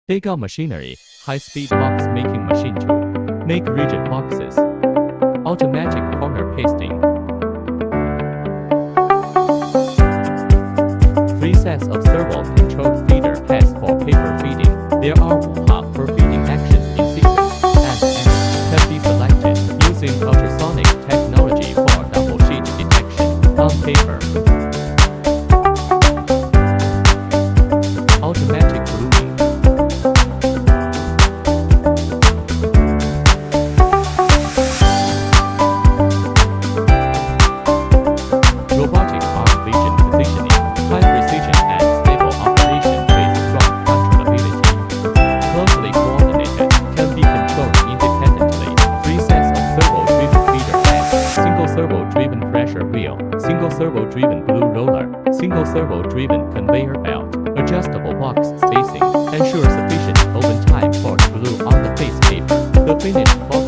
DEGAO machinery, high-speed box-making machine tool. Make rigid boxes. Automatic corner pasting. 3 sets of servo-controlled feeder heads for paper feeding. There are 1 hub for feeding actions in sequence, and can be selected using ultrasonic technology for double sheet detection on paper. Automatic gluing. Robotic arm vision positioning, high precision and stable operation with strong controllability. Closely coordinated, can be controlled independently. 3 sets of servo-driven feeder heads, single servo-driven pressure wheel, single servo-driven glue roller, single servo-driven conveyor belt, adjustable box spacing, ensure sufficient open time for the glue on the face paper. The finished box